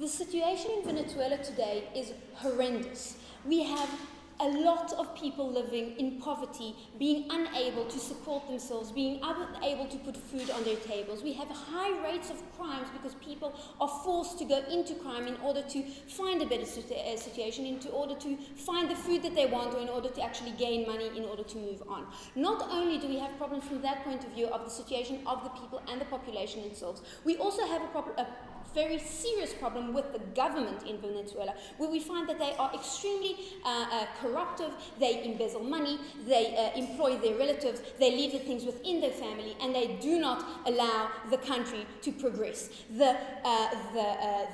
situation in Venezuela today is horrendous. We have a lot of people living in poverty, being unable to support themselves, being unable to put food on their tables. We have high rates of crimes because people are forced to go into crime in order to find a better situation, in order to find the food that they want, or in order to actually gain money in order to move on. Not only do we have problems from that point of view of the situation of the people and the population themselves, we also have a very serious problem with the government in Venezuela, where we find that they are extremely corruptive, they embezzle money, they employ their relatives, they leave the things within their family, and they do not allow the country to progress. The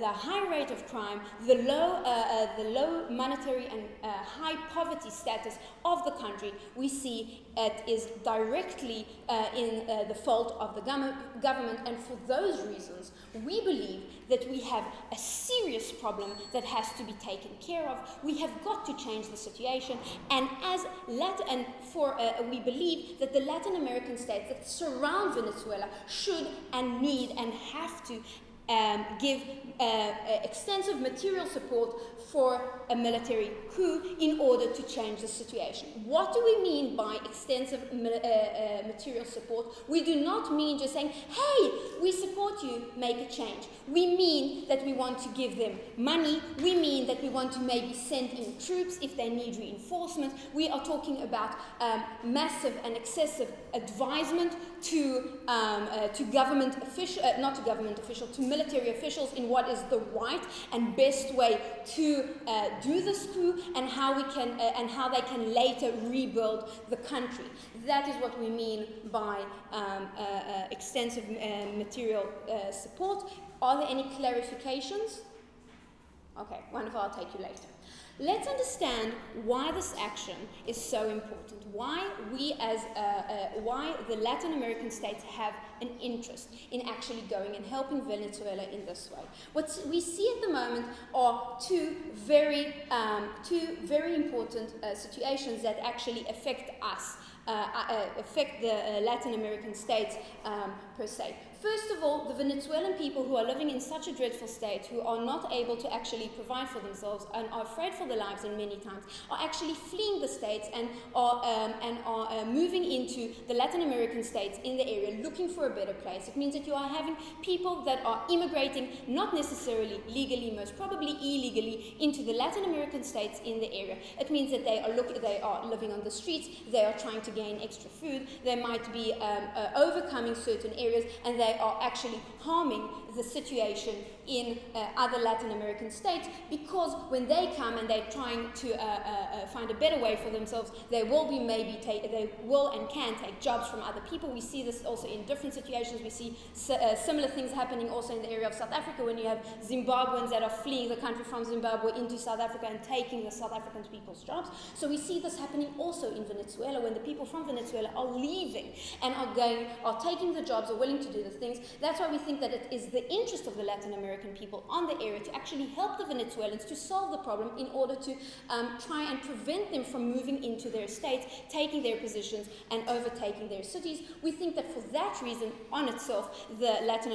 high rate of crime, the low monetary and high poverty status of the country, we see it is directly in the fault of the government, and for those reasons, we believe that we have a serious problem that has to be taken care of. We have got to change the situation, and we believe that the Latin American states that surround Venezuela should and need and have to give extensive material support for a military coup in order to change the situation. What do we mean by extensive material support? We do not mean just saying, hey, we support you, make a change. We mean that we want to give them money. We mean that we want to maybe send in troops if they need reinforcement. We are talking about massive and excessive advisement to government official, not to government official, to military officials in what is the right and best way to do this coup, and how they can later rebuild the country. That is what we mean by extensive material support. Are there any clarifications? Okay, wonderful, I'll take you later. Let's understand why this action is so important, why the Latin American states have an interest in actually going and helping Venezuela in this way. What we see at the moment are two very important situations that actually affect us, affect the Latin American states per se. First of all, the Venezuelan people who are living in such a dreadful state, who are not able to actually provide for themselves and are afraid for their lives in many times, are actually fleeing the states and are moving into the Latin American states in the area, looking for a better place. It means that you are having people that are immigrating, not necessarily legally, most probably illegally, into the Latin American states in the area. It means that they are living on the streets, they are trying to gain extra food, they might be overcoming certain areas, and they are actually harming the situation in other Latin American states, because when they come and they're trying to find a better way for themselves, they will and can take jobs from other people. We see this also in different situations. We see similar things happening also in the area of South Africa, when you have Zimbabweans that are fleeing the country from Zimbabwe into South Africa and taking the South African people's jobs. So we see this happening also in Venezuela, when the people from Venezuela are leaving and are taking the jobs, are willing to do the things. That's why we think that it is the interest of the Latin American people on the area to actually help the Venezuelans to solve the problem in order to try and prevent them from moving into their states, taking their positions and overtaking their cities. We think that for that reason on itself, the Latin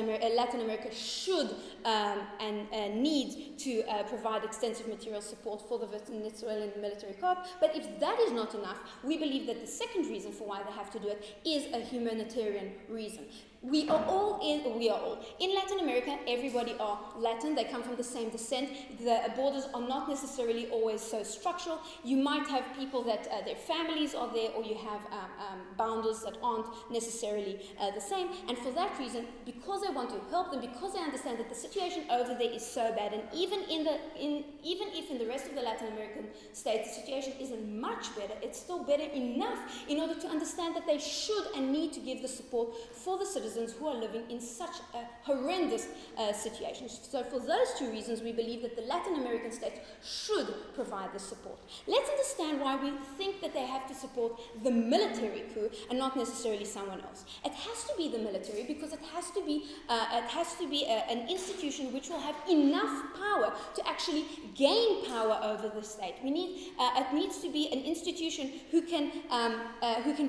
America should and need to provide extensive material support for the Venezuelan military corps. But if that is not enough, we believe that the second reason for why they have to do it is a humanitarian reason. In Latin America, everybody are Latin, they come from the same descent, the borders are not necessarily always so structural. You might have people that their families are there, or you have bounders that aren't necessarily the same, and for that reason, because they want to help them, because they understand that the situation over there is so bad, and even if in the rest of the Latin American states the situation isn't much better, it's still better enough in order to understand that they should and need to give the support for the citizens who are living in such a horrendous situation. So for those two reasons, we believe that the Latin American states should provide the support. Let's understand why we think that they have to support the military coup and not necessarily someone else. It has to be the military because it has to be an institution which will have enough power to actually gain power over the state. It needs to be an institution who can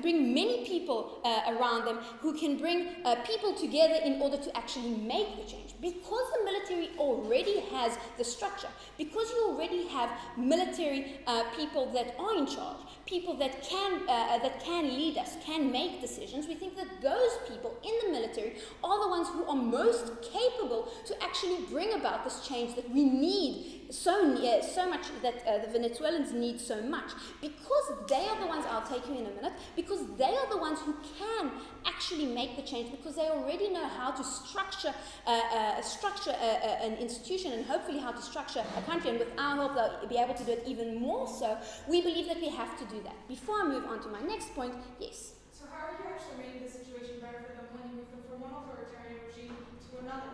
bring many people around them, who can bring people together in order to actually make the change. Because the military already has the structure, because you already have military people that are in charge, people that can lead us, can make decisions, we think that those people in the military are the ones who are most capable to actually bring about this change that we need so much, that the Venezuelans need so much, because they are the ones, I'll take you in a minute, because they are the ones who can actually make the change, because they already know how to structure an institution, and hopefully how to structure a country, and with our help they'll be able to do it even more so. We believe that we have to do that. Before I move on to my next point, yes? So how are you actually making the situation better for them when you move them from one authoritarian regime to another?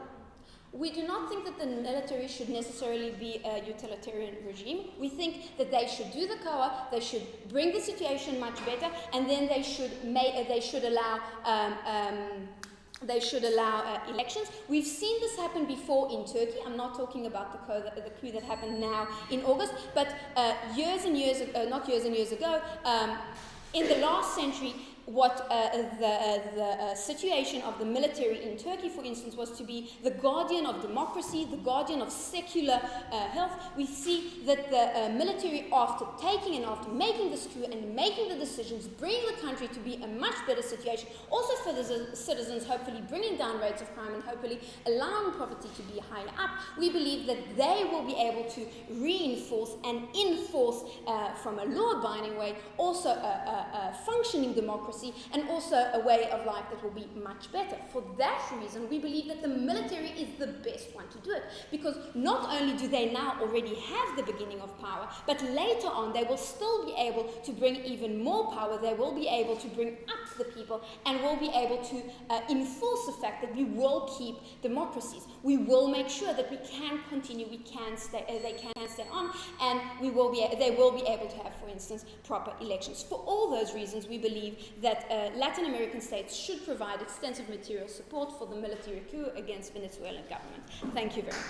We do not think that the military should necessarily be a utilitarian regime. We think that they should do the COA, they should bring the situation much better, and then they should allow elections. We've seen this happen before in Turkey. I'm not talking about the coup that happened now in August, but not years and years ago, in the last century, what the situation of the military in Turkey, for instance, was to be the guardian of democracy, the guardian of secular health. We see that the military, after taking and after making this coup and making the decisions, bringing the country to be a much better situation, also for the citizens, hopefully bringing down rates of crime and hopefully allowing poverty to be higher up, we believe that they will be able to reinforce and enforce from a law-abiding way also a functioning democracy, and also a way of life that will be much better. For that reason, we believe that the military is the best one to do it, because not only do they now already have the beginning of power, but later on they will still be able to bring even more power. They will be able to bring up the people and will be able to enforce the fact that we will keep democracies. We will make sure that we can continue, they can stay on, and they will be able to have, for instance, proper elections. For all those reasons, we believe that Latin American states should provide extensive material support for the military coup against Venezuelan government. Thank you very much.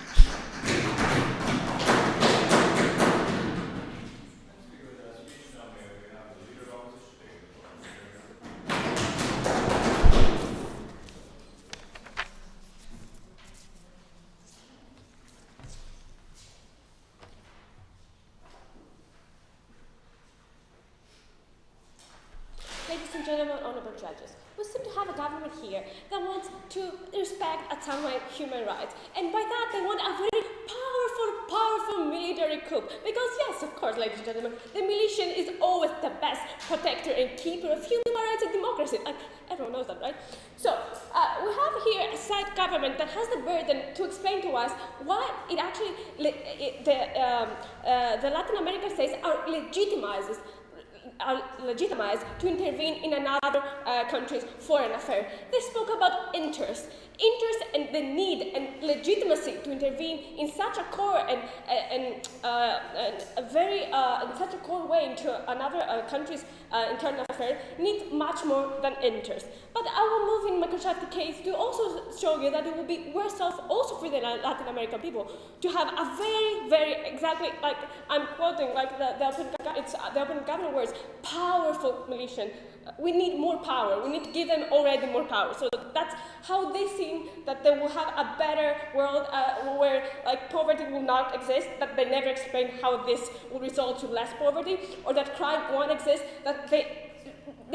Ladies and gentlemen, honorable judges, we seem to have a government here that wants to respect at some way human rights. And by that, they want a very powerful military coup. Because yes, of course, ladies and gentlemen, the militia is always the best protector and keeper of human rights and democracy. Like, everyone knows that, right? So, we have here a side government that has the burden to explain to us why it actually, the Latin American states are legitimized to intervene in another country's foreign affair. They spoke about interest and the need and legitimacy to intervene in such a core and in such a core way into another country's internal affair needs much more than interest. But I will move in Dnipropetrovsk case to also show you that it will be worse off also for the Latin American people to have a very exactly like I'm quoting like the open government words, powerful militia. We need more power. We need to give them already more power. So that's how they seem that they will have a better world where like poverty will not exist, that they never explain how this will result to less poverty, or that crime won't exist, that they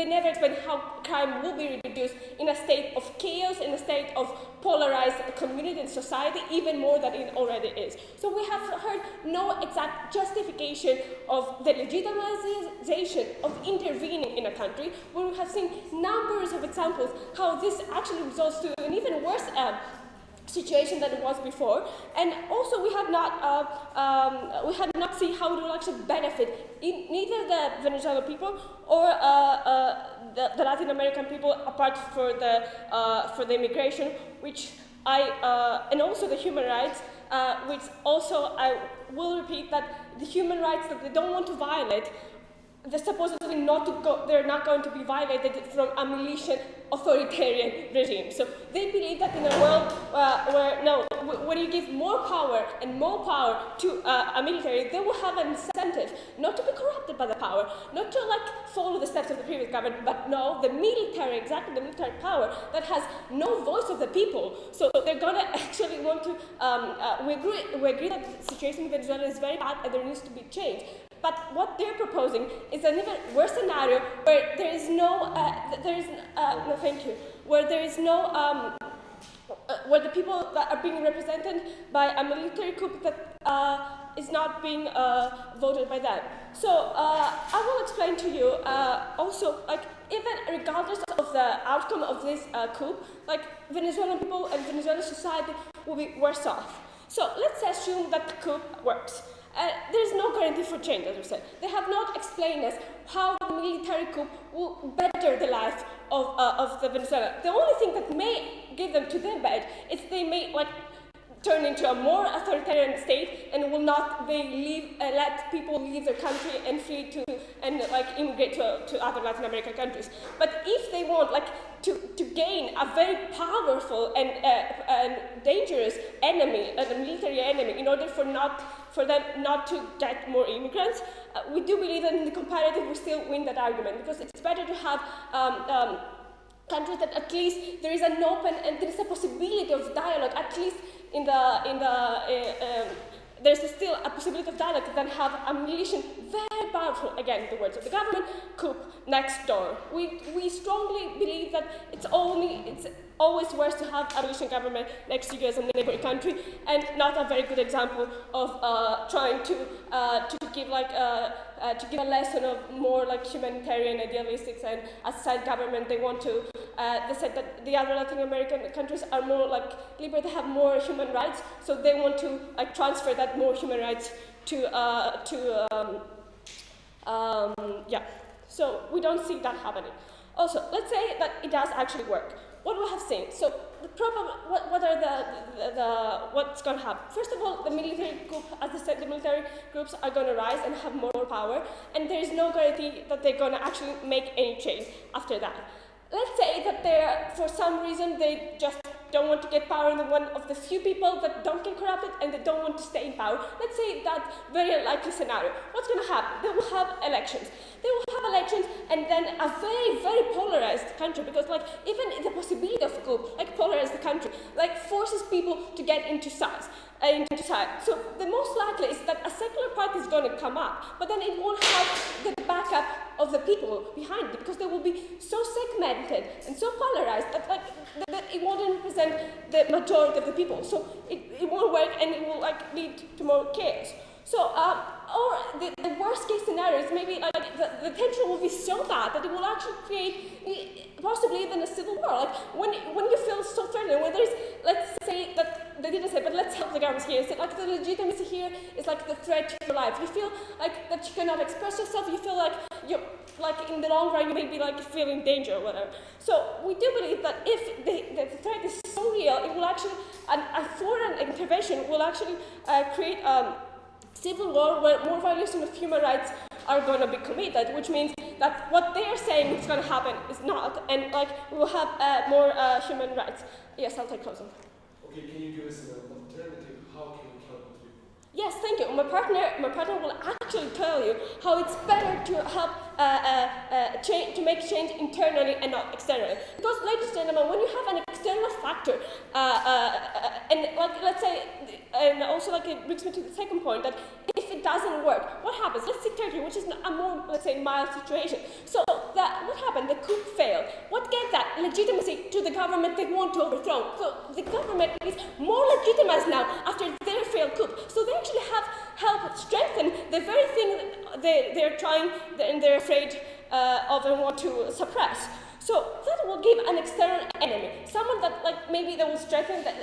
never explain how crime will be reduced in a state of chaos, in a state of polarized community and society, even more than it already is. So we have heard no exact justification of the legitimization of intervening in a country, where we have seen numbers of examples how this actually results to an even worse situation than it was before, and also we have not seen how it will actually benefit neither the Venezuelan people or the Latin American people, apart for the immigration, which and also the human rights, which also I will repeat that the human rights that they don't want to violate they're supposedly not to go, they're not going to be violated from a militant authoritarian regime. So they believe that in a world when you give more power and more power to a military, they will have an incentive not to be corrupted by the power, not to follow the steps of the previous government, but no, the military, exactly the military power that has no voice of the people. So they're gonna actually want to, we agree that the situation in Venezuela is very bad and there needs to be change. But what they're proposing is an even worse scenario where there is where the people that are being represented by a military coup that is not being voted by them. So I will explain to you also, even regardless of the outcome of this coup, Venezuelan people and Venezuelan society will be worse off. So let's assume that the coup works. There is no guarantee for change, as we said. They have not explained us how the military coup will better the life of the Venezuelan. The only thing that may give them to their bed is they may turn into a more authoritarian state and will not let people leave their country and flee to and immigrate to other Latin American countries. But if they want to gain a very powerful and dangerous enemy, a military enemy, in order for them not to get more immigrants, we do believe that in the comparative we still win that argument, because it's better to have countries that at least there is an open and there is a possibility of dialogue, at least there's still a possibility of dialogue, than have a militia very powerful, again, the words of the government, coup next door. We strongly believe that it's always worse to have a militia government next to you as a neighboring country, and not a very good example of trying to give a lesson of more humanitarian idealistics and a side government. They want to. They said that the other Latin American countries are more liberal. They have more human rights, so they want to transfer that more human rights to. So we don't see that happening. Also, let's say that it does actually work. What we have seen. So the problem. What are what's going to happen? First of all, the military group, as I said, the military groups are going to rise and have more power, and there is no guarantee that they're going to actually make any change after that. Let's say that for some reason, they just don't want to get power in one of the few people that don't get corrupted and they don't want to stay in power. Let's say that very unlikely scenario. What's going to happen? They will have elections. They will have elections and then a very, very polarized country, because even the possibility of coup, polarize the country, forces people to get into sides. So the most likely is that a secular party is going to come up, but then it won't have the backup of the people behind it, because they will be so segmented and so polarized that it won't represent the majority of the people. So it won't work, and it will lead to more chaos. So, or the worst case scenario is maybe the tension will be so bad that it will actually create possibly even a civil war. When you feel so threatened, when there is, let's say that they didn't say, but let's help the government here. So the legitimacy here is the threat to your life. You feel that you cannot express yourself. You feel you're in the long run you may be feeling danger or whatever. So we do believe that if the threat is so real, it will actually a foreign intervention will actually create civil war where more violations of human rights are going to be committed, which means that what they are saying is going to happen is not, and we will have more human rights. Yes, I'll take closing. Okay, can you give us an alternative? How can we help the people? Yes, thank you. My partner will actually tell you how it's better to help to make change internally and not externally. Because, ladies and gentlemen, when you have an external factor, and let's say, and also it brings me to the second point, that if it doesn't work, what happens? Let's take Turkey, which is a more, let's say, mild situation. So what happened? The coup failed. What gave that legitimacy to the government they want to overthrow? So the government is more legitimized now after their failed coup. So they actually have helped strengthen the very thing they're trying and they're afraid of and want to suppress. So that will give an external enemy, someone thought that like maybe they will strengthen that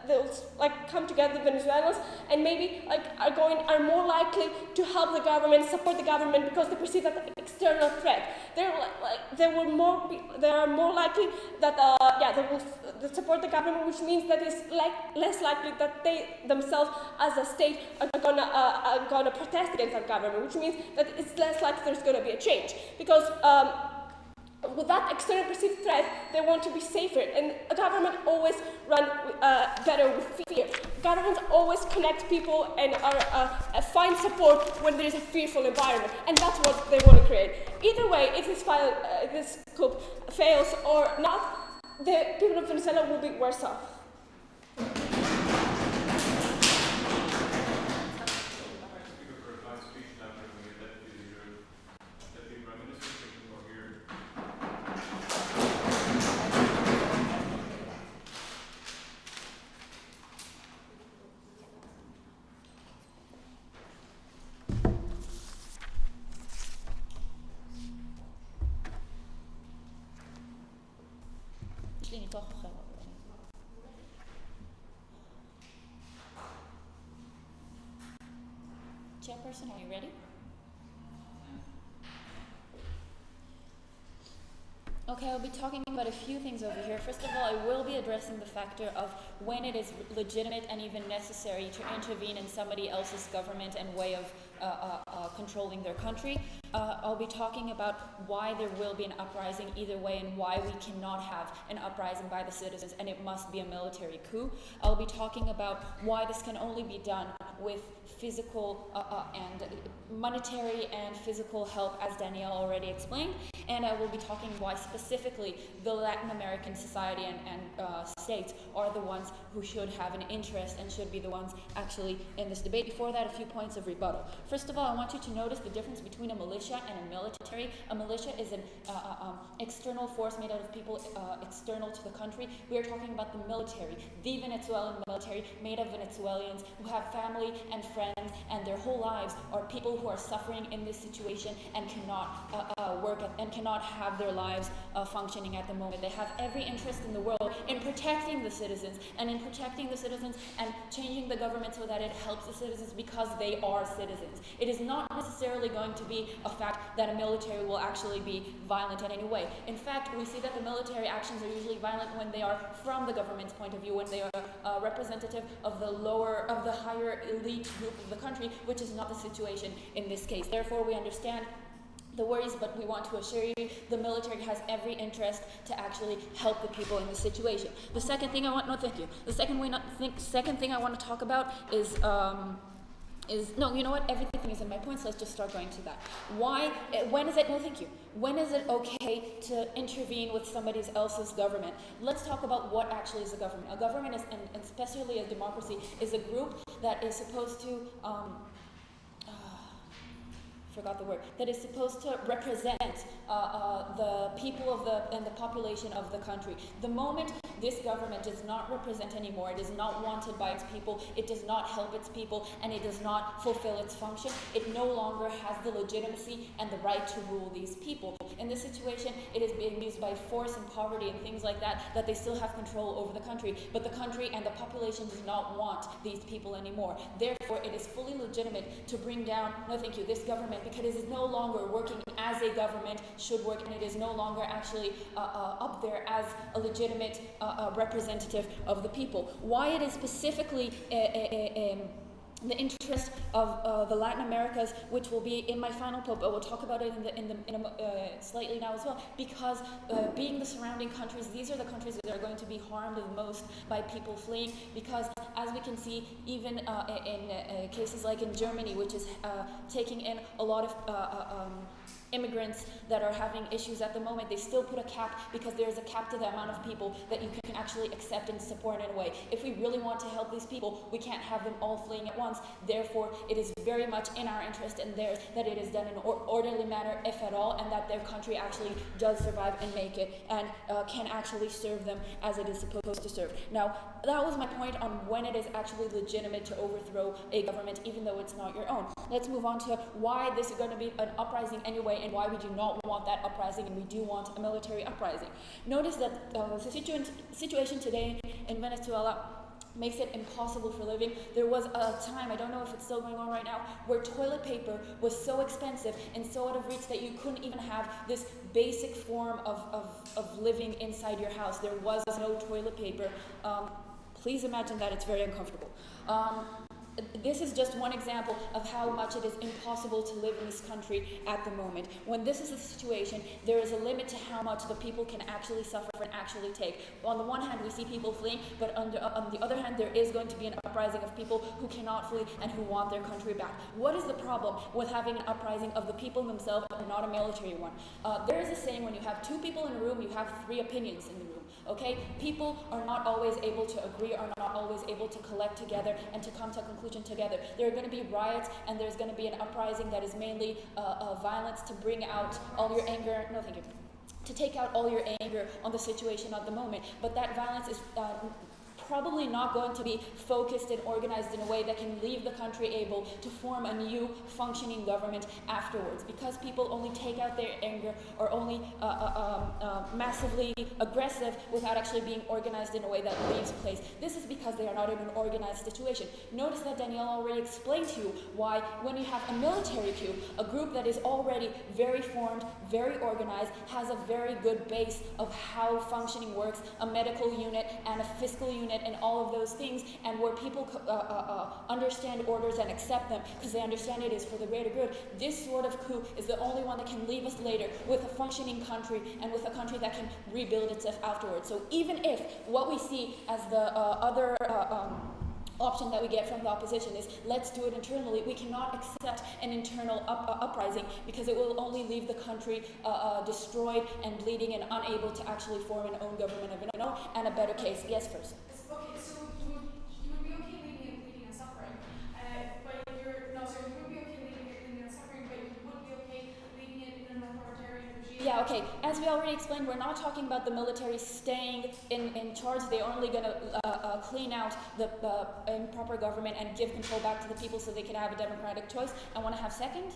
they will like come together, the Venezuelans, and maybe like are more likely to help the government, support the government because they perceive that external threat. They are more likely that they will support the government, which means that it's less likely that they themselves as a state are gonna protest against that government, which means that it's less likely there's gonna be a change because. With that external perceived threat, they want to be safer, and a government always run better with fear. Governments always connect people and find support when there is a fearful environment, and that's what they want to create. Either way, if this coup fails or not, the people of Venezuela will be worse off. Chairperson, are you ready? Okay, I'll be talking about a few things over here. First of all, I will be addressing the factor of when it is legitimate and even necessary to intervene in somebody else's government and way of controlling their country. I'll be talking about why there will be an uprising either way and why we cannot have an uprising by the citizens and it must be a military coup. I'll be talking about why this can only be done with physical and monetary and physical help, as Danielle already explained. And I will be talking why specifically the Latin American society and states are the ones who should have an interest and should be the ones actually in this debate. Before that, a few points of rebuttal. First of all, I want you to notice the difference between a militia and a military. A militia is an external force made out of people external to the country. We are talking about the military, the Venezuelan military, made of Venezuelans who have family and friends, and their whole lives are people who are suffering in this situation and cannot work and cannot have their lives functioning at the moment. They have every interest in the world in protecting the citizens and changing the government so that it helps the citizens because they are citizens. It is not necessarily going to be a fact that a military will actually be violent in any way. In fact, we see that the military actions are usually violent when they are from the government's point of view, when they are representative of the higher elite group of the country, which is not the situation in this case. Therefore, we understand the worries, but we want to assure you the military has every interest to actually help the people in this situation. The second thing I want to talk about is everything is in my points, let's just start going to that. When is it okay to intervene with somebody else's government? Let's talk about what actually is a government. A government is, and especially a democracy, is a group that is supposed to, that is supposed to represent the people and the population of the country. The moment this government does not represent anymore, it is not wanted by its people, it does not help its people, and it does not fulfill its function, it no longer has the legitimacy and the right to rule these people. In this situation, it is being used by force and poverty and things like that they still have control over the country, but the country and the population does not want these people anymore. Therefore, it is fully legitimate to bring down, this government, because it is no longer working as a government should work, and it is no longer actually up there as a legitimate representative of the people. Why it is specifically the interest of the Latin Americas, which will be in my final point, but we'll talk about it slightly now as well, because being the surrounding countries, these are the countries that are going to be harmed the most by people fleeing, because as we can see, even in cases like in Germany, which is taking in a lot of immigrants that are having issues at the moment, they still put a cap because there is a cap to the amount of people that you can actually accept and support in a way. If we really want to help these people, we can't have them all fleeing at once. Therefore, it is very much in our interest and theirs that it is done in an orderly manner, if at all, and that their country actually does survive and make it and can actually serve them as it is supposed to serve. Now, that was my point on when it is actually legitimate to overthrow a government even though it's not your own. Let's move on to why this is going to be an uprising anyway and why we do not want that uprising and we do want a military uprising. Notice that the situation today in Venezuela makes it impossible for living. There was a time, I don't know if it's still going on right now, where toilet paper was so expensive and so out of reach that you couldn't even have this basic form of living inside your house. There was no toilet paper. Please imagine that. It's very uncomfortable. This is just one example of how much it is impossible to live in this country at the moment. When this is the situation, there is a limit to how much the people can actually suffer and actually take. On the one hand, we see people fleeing, but on the other hand, there is going to be an uprising of people who cannot flee and who want their country back. What is the problem with having an uprising of the people themselves and not a military one? There is a saying, when you have two people in a room, you have three opinions in the room. Okay? People are not always able to agree, are not always able to collect together and to come to a conclusion together. There are going to be riots and there's going to be an uprising that is mainly violence to bring out all your anger. No, thank you. To take out all your anger on the situation at the moment. But that violence is probably not going to be focused and organized in a way that can leave the country able to form a new functioning government afterwards, because people only take out their anger or only massively aggressive without actually being organized in a way that leaves place. This is because they are not in an organized situation. Notice that Danielle already explained to you why when you have a military coup, a group that is already very formed, very organized, has a very good base of how functioning works, a medical unit and a fiscal unit and all of those things, and where people understand orders and accept them because they understand it is for the greater good. This sort of coup is the only one that can leave us later with a functioning country and with a country that can rebuild itself afterwards. So even if what we see as the other option that we get from the opposition is let's do it internally, we cannot accept an internal uprising because it will only leave the country destroyed and bleeding and unable to actually form an own government of its own and a better case. Yes, first. Okay, so you would be okay leaving and suffering, but you would be okay leaving and suffering, but you would be okay leaving it in an authoritarian regime. Yeah, okay. As we already explained, we're not talking about the military staying in charge. They're only going to clean out the improper government and give control back to the people so they can have a democratic choice. I want to have second.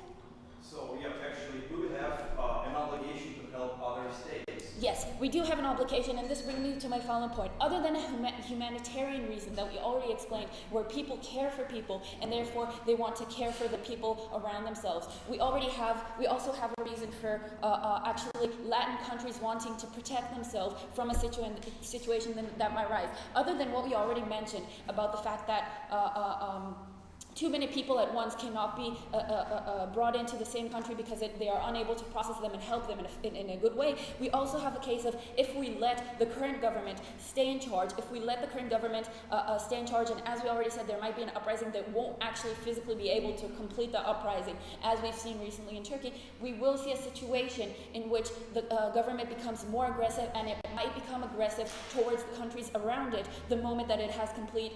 So, yeah, actually, we would have an obligation to help other states. Yes, we do have an obligation, and this brings me to my final point. Other than a humanitarian reason that we already explained, where people care for people, and therefore they want to care for the people around themselves, we also have a reason for actually Latin countries wanting to protect themselves from a situation that might rise. Other than what we already mentioned about the fact that too many people at once cannot be brought into the same country because they are unable to process them and help them in a good way. We also have a case of if we let the current government stay in charge, and as we already said, there might be an uprising that won't actually physically be able to complete the uprising, as we've seen recently in Turkey, we will see a situation in which the government becomes more aggressive, and it might become aggressive towards the countries around it the moment that it has complete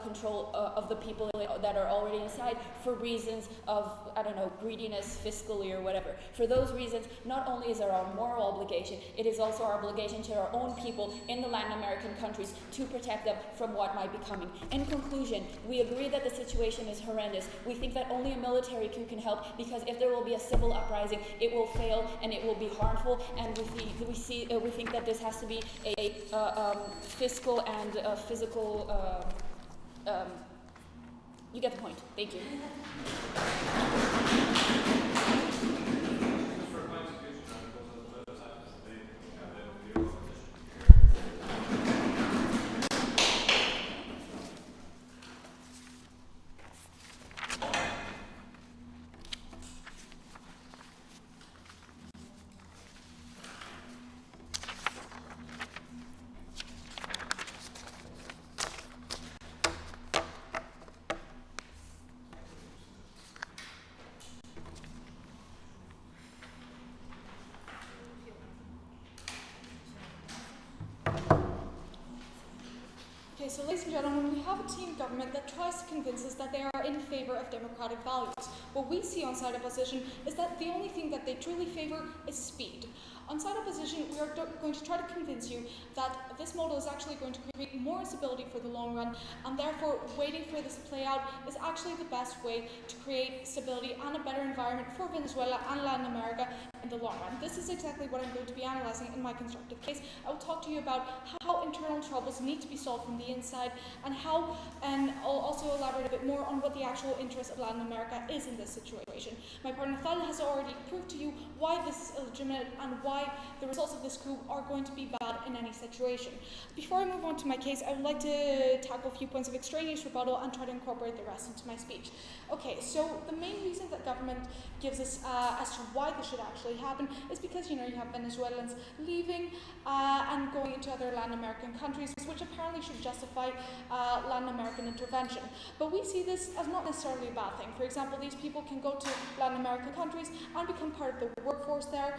control of the people that are already inside for reasons of, I don't know, greediness, fiscally or whatever. For those reasons, not only is there our moral obligation, it is also our obligation to our own people in the Latin American countries to protect them from what might be coming. In conclusion, we agree that the situation is horrendous. We think that only a military coup can help, because if there will be a civil uprising, it will fail and it will be harmful, and we think that this has to be a fiscal and physical you get the point. Thank you. Okay, so ladies and gentlemen, we have a team government that tries to convince us that they are in favor of democratic values. What we see on side opposition is that the only thing that they truly favor is speed. On side opposition, we are going to try to convince you that this model is actually going to create more instability for the long run, and therefore waiting for this to play out is actually the best way to create stability and a better environment for Venezuela and Latin America in the long run. This is exactly what I'm going to be analyzing in my constructive case. I will talk to you about how internal troubles need to be solved from the inside, and I'll also elaborate a bit more on what the actual interest of Latin America is in this situation. My partner Thal has already proved to you why this is illegitimate and why the results of this coup are going to be bad in any situation. Before I move on to my case, I would like to tackle a few points of extraneous rebuttal and try to incorporate the rest into my speech. Okay, so the main reason that government gives us as to why this should actually happen is because, you have Venezuelans leaving and going into other Latin American countries, which apparently should justify Latin American intervention. But we see this as not necessarily a bad thing. For example, these people can go to Latin American countries and become part of the workforce there.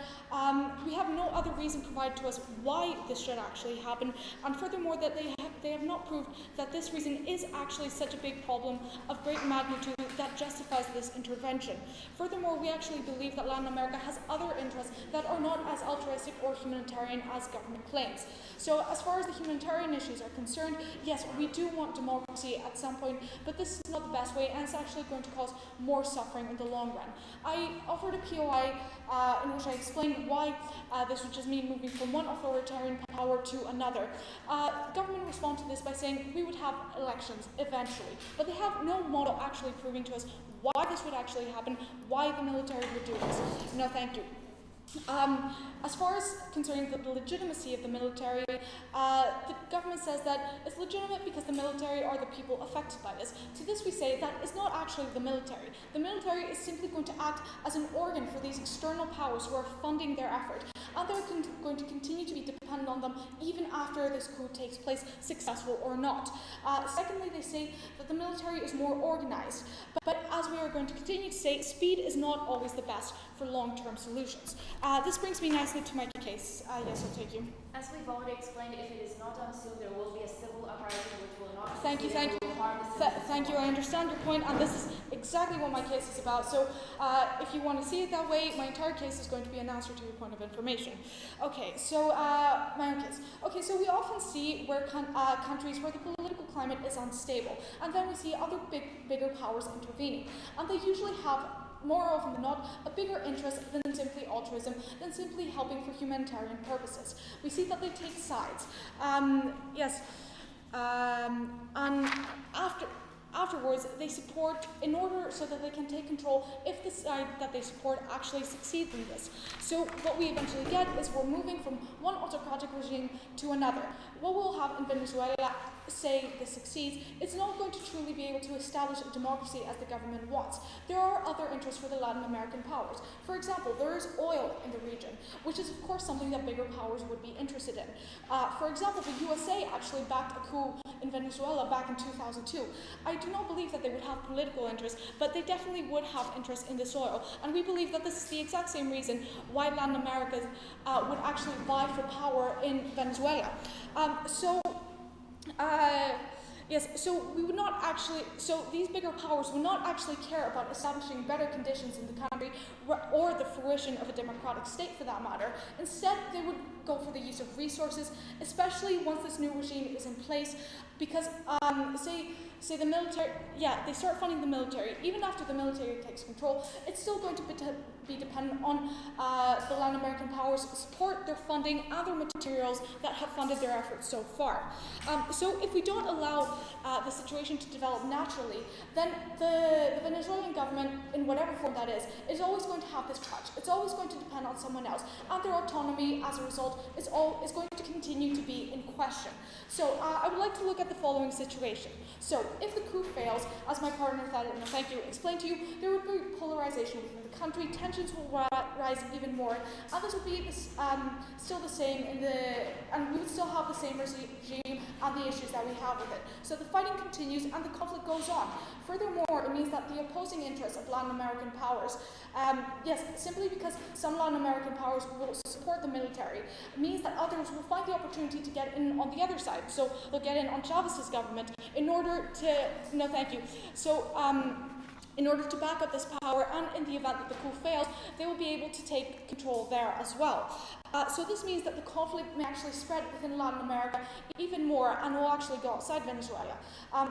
We have no other reason provided to us why this should actually happen, and furthermore that they have not proved that this reason is actually such a big problem of great magnitude that justifies this intervention. Furthermore, we actually believe that Latin America has other interests that are not as altruistic or humanitarian as government claims. So as far as the humanitarian issues are concerned, yes, we do want democracy at some point, but this is not the best way, and it's actually going to cause more suffering in the long run. I offered a POI in which I explained why this would just mean moving from one authoritarian power to another. Government responded to this by saying we would have elections eventually, but they have no model actually proving to us why this would actually happen, why the military would do this. No, thank you. As far as concerning the legitimacy of the military, the government says that it's legitimate because the military are the people affected by this. To this we say that it's not actually the military. The military is simply going to act as an organ for these external powers who are funding their effort, and they're going to continue to be dependent on them even after this coup takes place, successful or not. Secondly, they say that the military is more organized, but as we are going to continue to say, speed is not always the best for long-term solutions. This brings me nicely to my case. Yes, I'll take you. As we've already explained, if it is not done soon, there will be a civil uprising which will not Thank you. Thank you. I understand your point, and this is exactly what my case is about. So if you want to see it that way, my entire case is going to be an answer to your point of information. Okay, so my own case. Okay, so we often see where countries where the political climate is unstable, and then we see other bigger powers intervening, and they usually have, more often than not, a bigger interest than simply altruism, than simply helping for humanitarian purposes. We see that they take sides. And afterwards, they support in order so that they can take control if the side that they support actually succeeds in this. So what we eventually get is we're moving from one autocratic regime to another. What we'll have in Venezuela, say this succeeds, it's not going to truly be able to establish a democracy as the government wants. There are other interests for the Latin American powers. For example, there is oil in the region, which is of course something that bigger powers would be interested in. For example, the USA actually backed a coup in Venezuela back in 2002. I do not believe that they would have political interest, but they definitely would have interest in this oil. And we believe that this is the exact same reason why Latin America would actually vie for power in Venezuela. So these bigger powers would not actually care about establishing better conditions in the country or the fruition of a democratic state for that matter. Instead, they would go for the use of resources, especially once this new regime is in place, because say the military, they start funding the military. Even after the military takes control, it's still going to be dependent on the Latin American powers' support, their funding, and their materials that have funded their efforts so far. So if we don't allow the situation to develop naturally, then the Venezuelan government, in whatever form that is always going to have this crutch. It's always going to depend on someone else, and their autonomy, as a result, is going to continue to be in question. So I would like to look at the following situation. So if the coup fails, as my partner explained to you, there would be polarization within the country, tensions will rise even more, and this would be still the same and we would still have the same regime and the issues that we have with it. So the fighting continues and the conflict goes on. Furthermore, it means that the opposing interests of Latin American powers, simply because some Latin American powers will support the military, it means that others will find the opportunity to get in on the other side. So they'll get in on Chavez's government in order to, in order to back up this power, and in the event that the coup fails, they will be able to take control there as well. So this means that the conflict may actually spread within Latin America even more and will actually go outside Venezuela.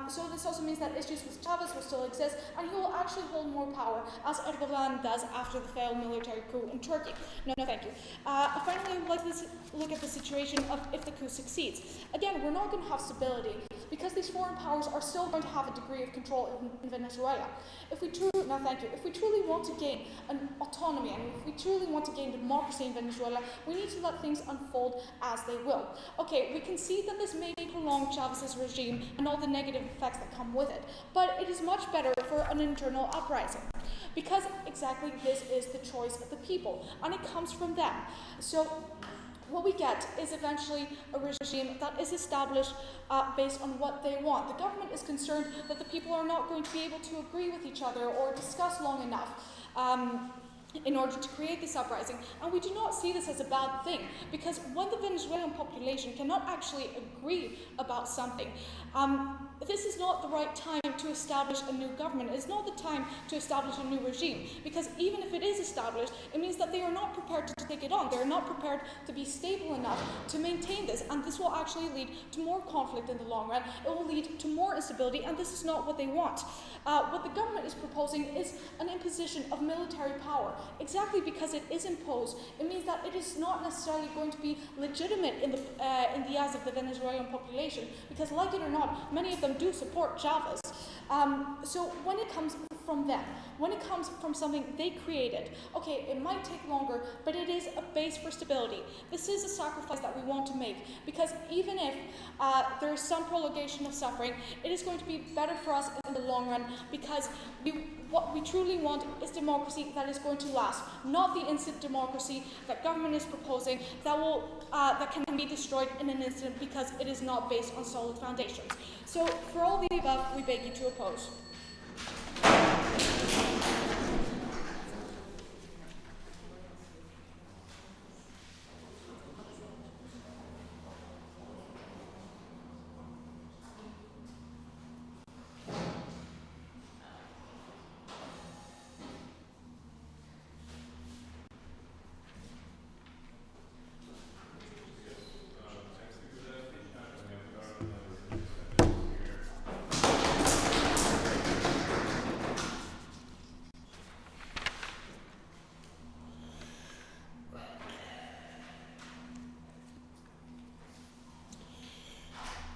So this also means that issues with Chavez will still exist, and he will actually hold more power, as Erdogan does after the failed military coup in Turkey. No, thank you. Finally, I would like to look at the situation of if the coup succeeds. Again, we're not going to have stability because these foreign powers are still going to have a degree of control in Venezuela. If we truly want to gain an autonomy, and if we truly want to gain democracy in Venezuela, we need to let things unfold as they will. Okay, we can see that this may prolong Chavez's regime and all the negative effects that come with it, but it is much better for an internal uprising, because exactly this is the choice of the people, and it comes from them. So what we get is eventually a regime that is established based on what they want. The government is concerned that the people are not going to be able to agree with each other or discuss long enough in order to create this uprising. And we do not see this as a bad thing, because when the Venezuelan population cannot actually agree about something, this is not the right time to establish a new government. It is not the time to establish a new regime, because even if it is established, it means that they are not prepared to take it on. They are not prepared to be stable enough to maintain this, and this will actually lead to more conflict in the long run. It will lead to more instability, and this is not what they want. What the government is proposing is an imposition of military power. Exactly because it is imposed, it means that it is not necessarily going to be legitimate in the eyes of the Venezuelan population, because like it or not, many of them do support Chavez. So when it comes from them, when it comes from something they created, okay, it might take longer, but it is a base for stability. This is a sacrifice that we want to make, because even if there is some prolongation of suffering, it is going to be better for us in the long run, because what we truly want is democracy that is going to last, not the instant democracy that government is proposing that can be destroyed in an instant because it is not based on solid foundations. So for all the above, we beg you to oppose.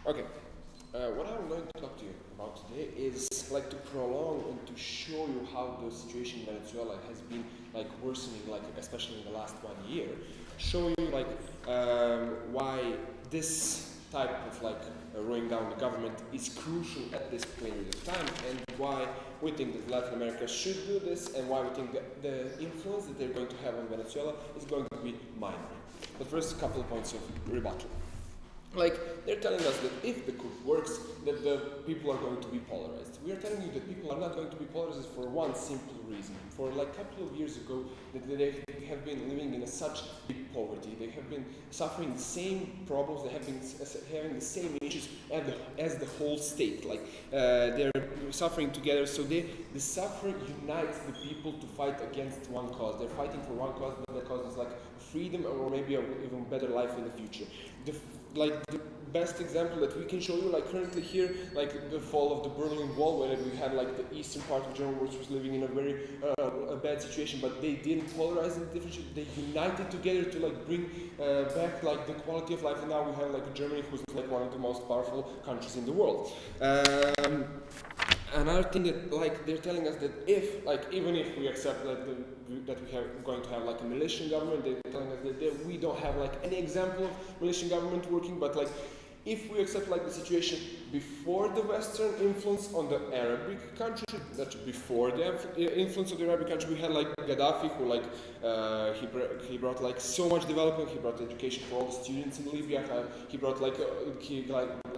Okay, what I'm going to talk to you about today is like to prolong and to show you how the situation in Venezuela has been like worsening, like especially in the last 1 year. Show you like why this type of like rolling down the government is crucial at this period of time, and why we think that Latin America should do this, and why we think that the influence that they're going to have on Venezuela is going to be minor. But first, a couple of points of rebuttal. Like, they're telling us that if the coup works, that the people are going to be polarized. We are telling you that people are not going to be polarized for one simple reason. For like a couple of years ago, that they have been living in such big poverty. They have been suffering the same problems. They have been having the same issues as the whole state. Like, they're suffering together. So the suffering unites the people to fight against one cause. They're fighting for one cause, but the cause is like freedom, or maybe an even better life in the future. The best example that we can show you, like currently here, like the fall of the Berlin Wall, where we had like the eastern part of Germany, which was living in a very bad situation, but they didn't polarize and differentiate. They united together to like bring back like the quality of life, and now we have like Germany, who's like one of the most powerful countries in the world. Another thing that like they're telling us that if like even if we accept that that we are going to have like a militia government, they're telling us that we don't have like any example of militia government working, but like if we accept like the situation before the Western influence on the Arabic country, that before the influence of the Arabic country, we had like Gaddafi, who like he brought like so much development. He brought education for all the students in Libya. He brought like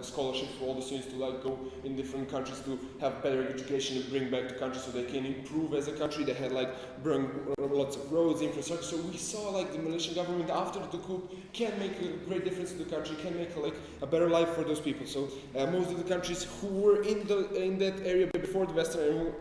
scholarships for all the students to like go in different countries to have better education and bring back to countries so they can improve as a country. They had like bring lots of roads, infrastructure. So we saw like the Malaysian government after the coup can make a great difference to the country, can make like a better life for those people. So most of the countries who were in that area before the Western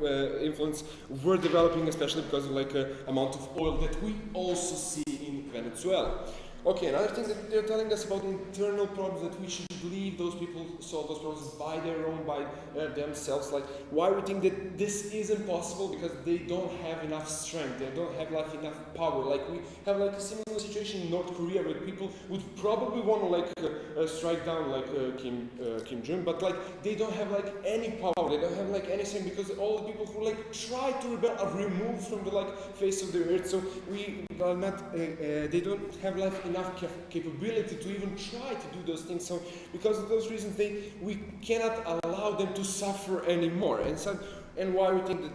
influence were developing, especially because of like amount of oil that we also see in Venezuela. Okay, another thing that they're telling us about internal problems, that we should leave those people solve those problems by their own, by themselves. Like, why we think that this is impossible? Because they don't have enough strength, they don't have like enough power. Like we have like a similar situation in North Korea where people would probably want to like strike down like Kim Jong, but like they don't have like any power, they don't have like any strength because all the people who like try to rebel are removed from the like face of the earth. So we are not, they don't have like enough capability to even try to do those things. So because of those reasons, we cannot allow them to suffer anymore. And why we think that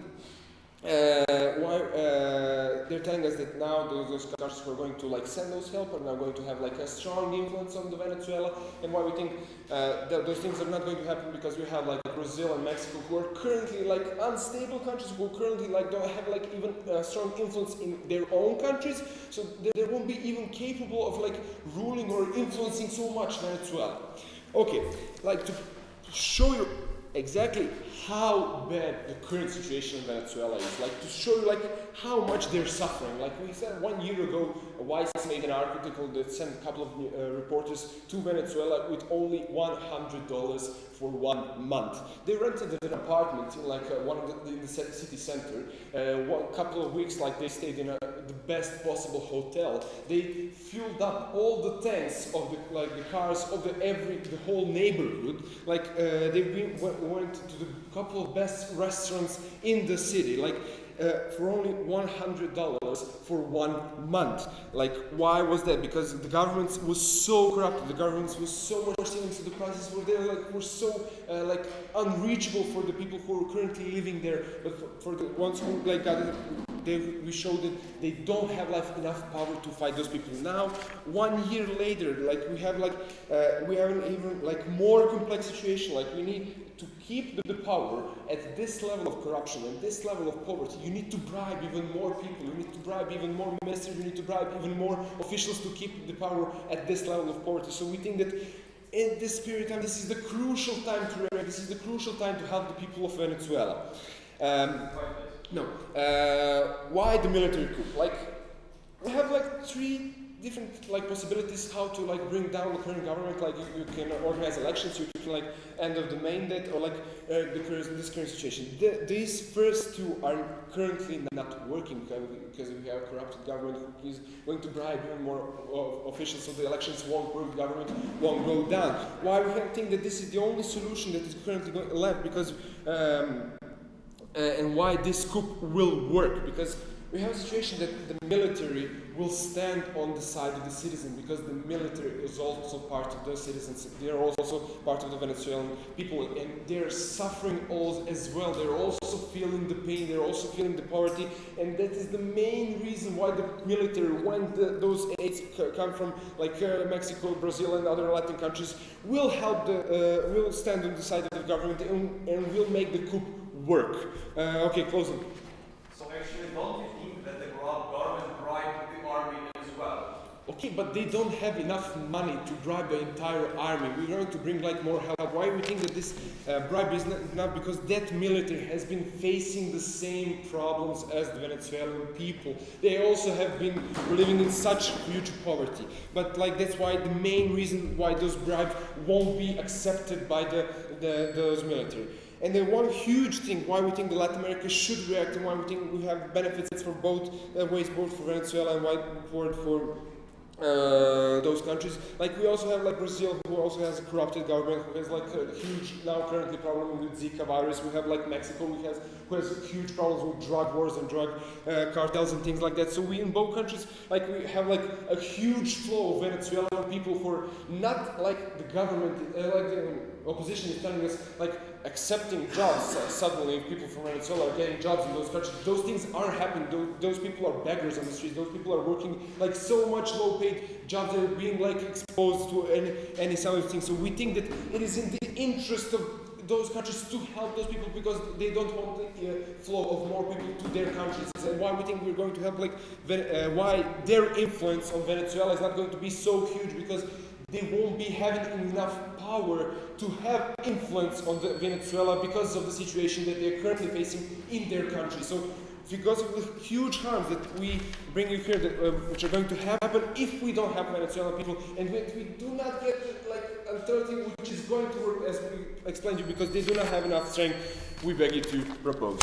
they're telling us that now those countries who are going to like send those help are now going to have like a strong influence on the Venezuela, and why we think that those things are not going to happen because we have like Brazil and Mexico who are currently like unstable countries who currently like don't have like even strong influence in their own countries, so they won't be even capable of like ruling or influencing so much Venezuela. Okay, like to show you exactly how bad the current situation in Venezuela is, like to show you like how much they're suffering. Like we said 1 year ago, Weiss made an article that sent a couple of reporters to Venezuela with only $100 for 1 month. They rented an apartment in like in the city center. One couple of weeks, like they stayed in the best possible hotel. They filled up all the tanks of the cars of the whole neighborhood. Like they went to the couple of best restaurants in the city. Like for only $100 for 1 month. Like, why was that? Because the government was so corrupt. The government was so much stealing, so the prices were there. Like, were so like unreachable for the people who are currently living there. But for the ones who like got it, we showed that they don't have like enough power to fight those people. Now, 1 year later, like we have an even like more complex situation. Like we need to keep the power at this level of corruption and this level of poverty. You need to bribe even more people. You need to bribe even more ministers. You need to bribe even more officials to keep the power at this level of poverty. So we think that in this period of time, this is the crucial time to react. This is the crucial time to help the people of Venezuela. Why the military coup? Like, we have like 3 different like possibilities how to like bring down the current government. Like you can organize elections, you can like end of the mandate, or like this current situation. These first 2 are currently not working because we have a corrupted government who is going to bribe even more officials, so the elections won't work, the government won't go down. Why we think that this is the only solution that is currently left? Because and why this coup will work? Because we have a situation that the military will stand on the side of the citizen, because the military is also part of those citizens. They are also part of the Venezuelan people, and they're suffering all as well. They're also feeling the pain, they're also feeling the poverty, and that is the main reason why the military, when those aids come from like Mexico, Brazil, and other Latin countries, will help will stand on the side of the government and will make the coup work. Okay, closing. So actually, don't you think that the government bribed the army as well? Okay, but they don't have enough money to bribe the entire army. We're going to bring like more help. Why we think that this bribe is not enough? Because that military has been facing the same problems as the Venezuelan people. They also have been living in such huge poverty. But like that's why the main reason why those bribes won't be accepted by those military. And then one huge thing why we think that Latin America should react, and why we think we have benefits for both ways, both for Venezuela and for those countries. Like we also have like Brazil, who also has a corrupted government, who has like a huge now currently problem with Zika virus. We have like Mexico, who has huge problems with drug wars and drug cartels and things like that. So we in both countries, like we have like a huge flow of Venezuelan people who are not like the government, like the opposition is telling us, like accepting jobs. Suddenly people from Venezuela are getting jobs in those countries. Those things are happening. Those people are beggars on the streets. Those people are working like so much low pay paid jobs that are being like exposed to any sort of thing. So we think that it is in the interest of those countries to help those people because they don't want the flow of more people to their countries. And why we think we're going to help, like why their influence on Venezuela is not going to be so huge, because they won't be having enough power to have influence on Venezuela because of the situation that they're currently facing in their country. So because of the huge harms that we bring you here, that, which are going to happen if we don't have Venezuelan people, and if we do not get like alternative which is going to work as we explained to you, because they do not have enough strength, we beg you to propose.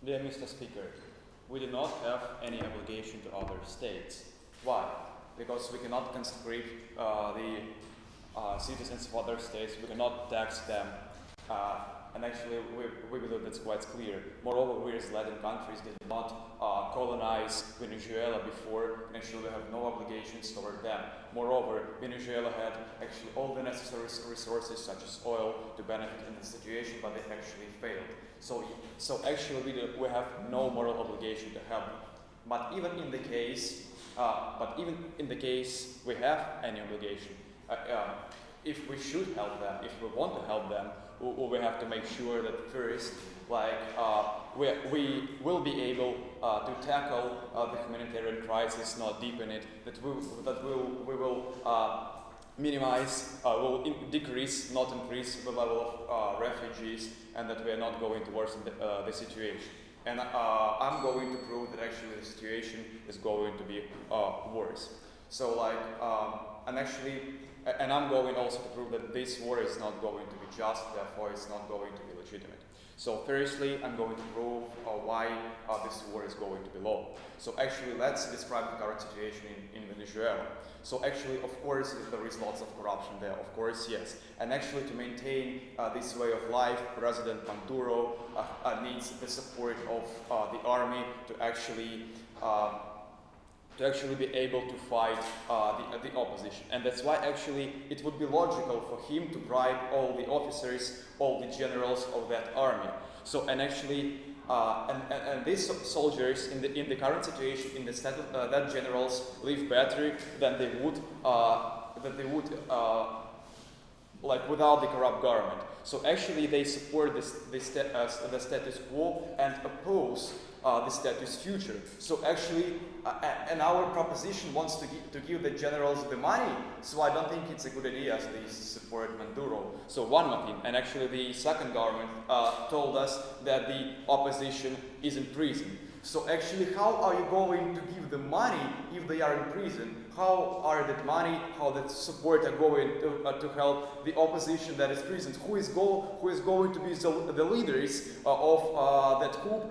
Dear Mr. Speaker, we do not have any obligation to other states. Why? Because we cannot conscript the citizens of other states, we cannot tax them, and actually we believe that's quite clear. Moreover, we as Latin countries did not colonize Venezuela before, and actually we have no obligations toward them. Moreover, Venezuela had actually all the necessary resources such as oil to benefit in the situation, but they actually failed. So actually we have no moral obligation to help them. But even in the case we have any obligation, if we should help them, if we want to help them, we have to make sure that first, we will be able to tackle the humanitarian crisis, not deepen it. That we will minimize, will decrease, not increase the level of refugees, and that we are not going to worsen the situation. And I'm going to prove that actually the situation is going to be worse. So and I'm going also to prove that this war is not going to be just, therefore it's not going to be legitimate. So firstly, I'm going to prove why this war is going to be low. So actually, let's describe the current situation in Venezuela. So actually, of course, there is lots of corruption there, of course, yes. And actually, to maintain this way of life, President Maduro needs the support of the army to actually be able to fight the opposition. And that's why actually it would be logical for him to bribe all the officers, all the generals of that army. So, and actually, and these soldiers in the current situation, in the state that generals live better than they would, like without the corrupt government. So actually they support the status quo and oppose the status future. So actually, and our proposition wants to give the generals the money, so I don't think it's a good idea as they support Maduro. So one more thing, and actually the second government told us that the opposition is in prison. So actually, how are you going to give the money if they are in prison? How are that money, how that support are going to help the opposition that is prison? Who is going to be the leaders of that coup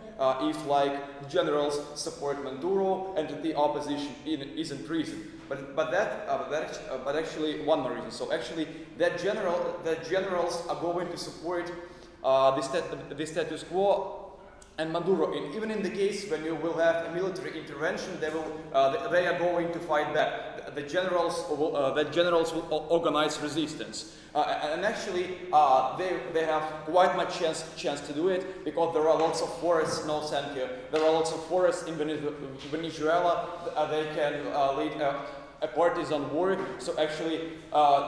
if like generals support Maduro and the opposition is in prison? But actually one more reason. So actually that generals are going to support the status quo and Maduro, even in the case when you will have a military intervention, they are going to fight back. The generals will organize resistance, and actually they have quite much chance to do it because there are lots of forests. No, thank you. There are lots of forests in Venezuela. They can lead a partisan war, so actually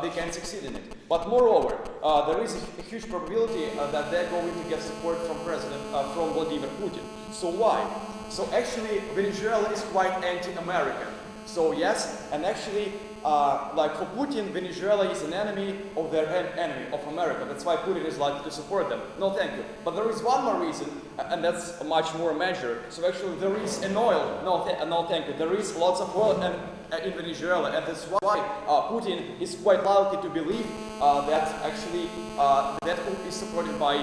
they can succeed in it. But moreover, there is a huge probability that they're going to get support from from Vladimir Putin. So why? So actually, Venezuela is quite anti-American. So yes, and actually, like for Putin, Venezuela is an enemy of their enemy, of America. That's why Putin is likely to support them. No, thank you. But there is one more reason, and that's a much more major. So actually, there is an oil. No, thank you. There is lots of oil in Venezuela, and that's why Putin is quite likely to believe that actually that coup is supported by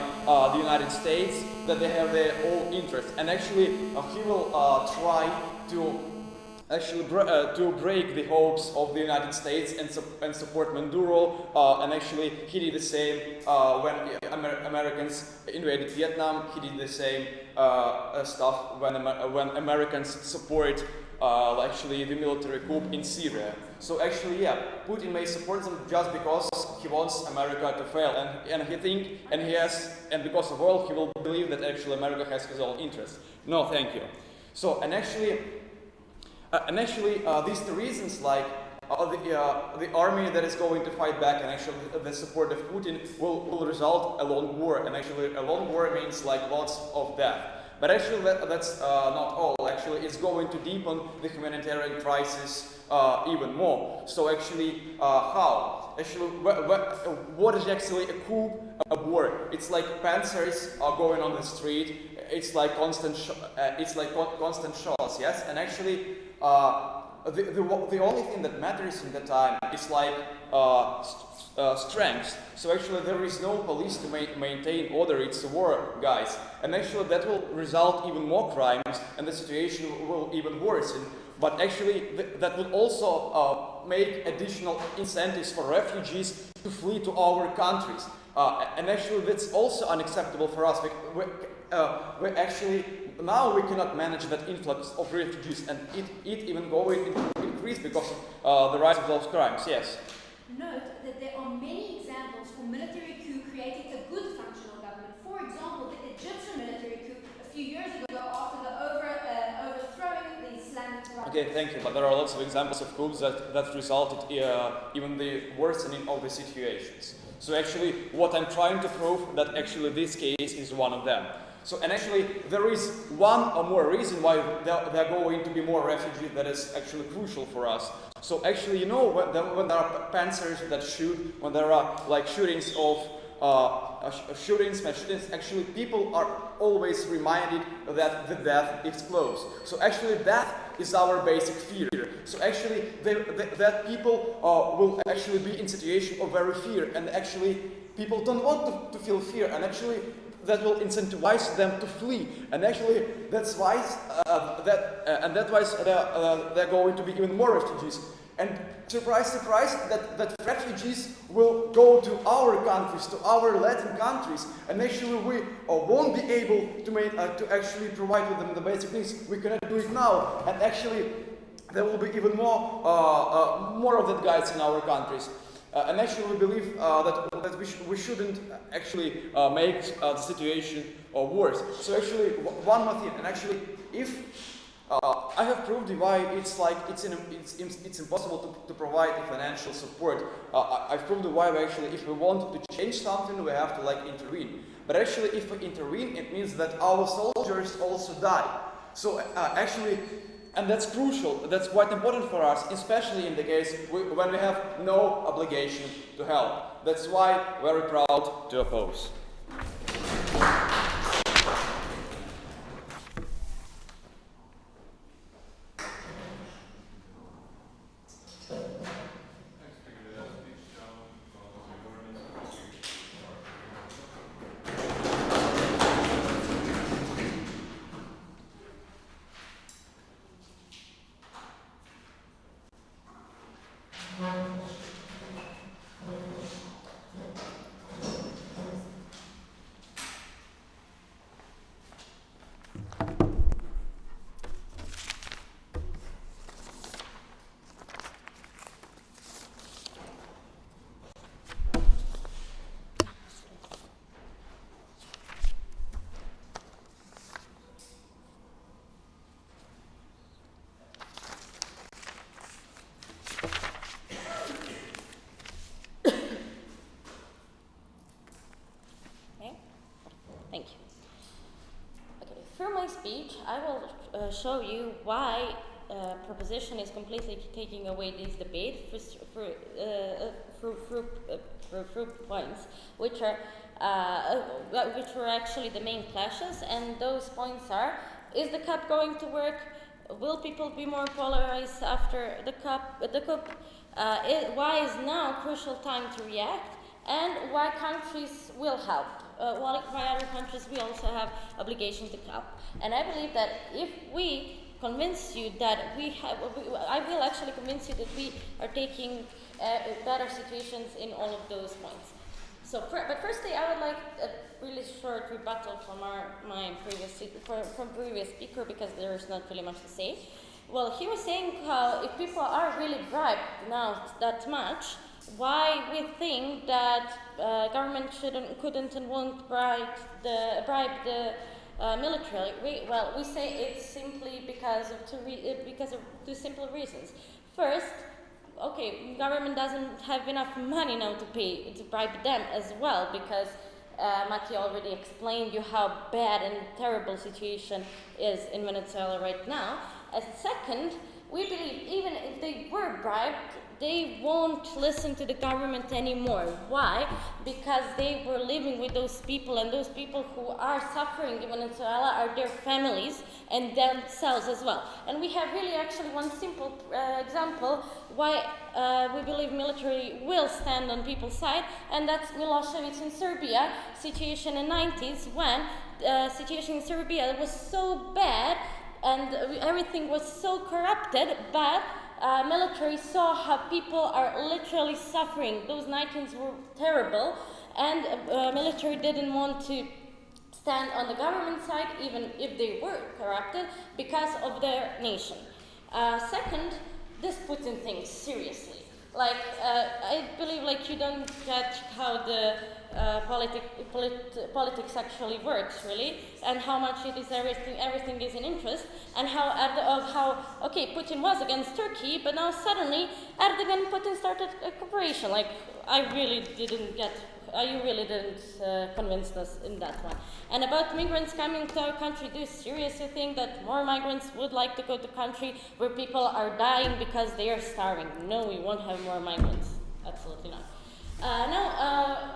the United States, that they have their own interests, and actually he will try to to break the hopes of the United States and support Maduro, and actually he did the same when Americans invaded Vietnam. He did the same stuff when Americans support actually the military coup in Syria. So actually, yeah, Putin may support them just because he wants America to fail, and he think, and he has, and because of oil, he will believe that actually America has his own interests. No, thank you. So, and actually, these two reasons, like the army that is going to fight back, and actually the support of Putin will result a long war, and actually a long war means like lots of death. But actually that's not all. Actually, it's going to deepen the humanitarian crisis even more. So actually, how? Actually, what is actually a coup? A war. It's like panzers are going on the street. It's like constant shots. Yes, and actually, the only thing that matters in the time is like strength. So actually, there is no police to maintain order. It's a war, guys. And actually, that will result even more crimes, and the situation will even worsen. But actually, that would also make additional incentives for refugees to flee to our countries. And actually, that's also unacceptable for us. We actually, now we cannot manage that influx of refugees, and it even going to increase because of the rise of those crimes. Yes? Note that there are many examples for military coup creating a good functional government. For example, the Egyptian military coup a few years ago after the overthrowing the Islamic Republic. Okay, thank you. But there are lots of examples of coups that resulted even the worsening of the situations. So actually, what I'm trying to prove that actually this case is one of them. So, and actually, there is one or more reason why there are going to be more refugees that is actually crucial for us. So actually, you know, when there are panzers that shoot, when there are like shootings of shootings, actually people are always reminded that the death is close. So actually, death is our basic fear. So actually, that people will actually be in situation of very fear, and actually, people don't want to feel fear, and actually, that will incentivize them to flee, and actually that's why they're going to be even more refugees. And surprise, surprise, that refugees will go to our countries, to our Latin countries, and actually we won't be able to actually provide with them the basic needs. We cannot do it now, and actually there will be even more of that guys in our countries. And actually, we believe that we shouldn't actually make the situation worse. So actually, one more thing, and actually, if I have proved why it's like it's impossible to provide financial support. I've proved why actually, if we want to change something, we have to like intervene. But actually, if we intervene, it means that our soldiers also die. So actually. And that's crucial, that's quite important for us, especially in the case when we have no obligation to help. That's why we're very proud to oppose. speech, I will show you why proposition is completely taking away this debate through points, which are actually the main clashes, and those points are: is the coup going to work? Will people be more polarized after the coup? Why is now a crucial time to react? And why countries will help? Why other countries will also have obligation to help? And I believe that if we convince you that I will actually convince you that we are taking better situations in all of those points. So, but firstly, I would like a really short rebuttal from from previous speaker, because there is not really much to say. Well, he was saying how if people are really bribed now that much, why we think that government couldn't and won't bribe the military. We say it's simply because of two simple reasons. First, okay, government doesn't have enough money now to bribe them as well, because Mati already explained you how bad and terrible situation is in Venezuela right now. As a second, we believe even if they were bribed, they won't listen to the government anymore. Why? Because they were living with those people, and those people who are suffering in Venezuela are their families and themselves as well. And we have really actually one simple example why we believe military will stand on people's side, and that's Milosevic in Serbia, situation in the 90s, when situation in Serbia was so bad and everything was so corrupted, but military saw how people are literally suffering. Those 19s were terrible, and military didn't want to stand on the government side, even if they were corrupted, because of their nation. Second, this Putin thing, seriously. I believe you don't get how the politics actually works, really, and how much it is everything is in interest, and how Putin was against Turkey, but now suddenly Erdogan and Putin started a cooperation. You really didn't convince us in that one. And about migrants coming to our country, do you seriously think that more migrants would like to go to a country where people are dying because they are starving? No, we won't have more migrants. Absolutely not. Now,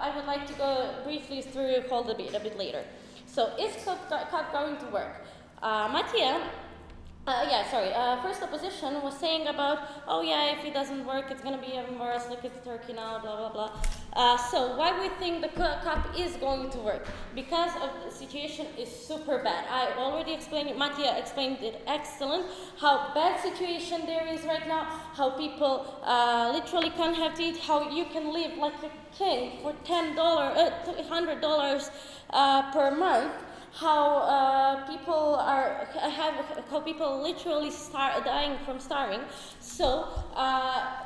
I would like to go briefly through the whole debate a bit later. So, is CUP going to work? First opposition was saying about, if it doesn't work, it's going to be even worse, look at Turkey now, blah, blah, blah. So why we think the CUP is going to work? Because of the situation is super bad. I already explained it, Mattia explained it excellent, how bad situation there is right now, how people literally can't have to eat, how you can live like a king for $100 per month. How people literally start dying from starving. So,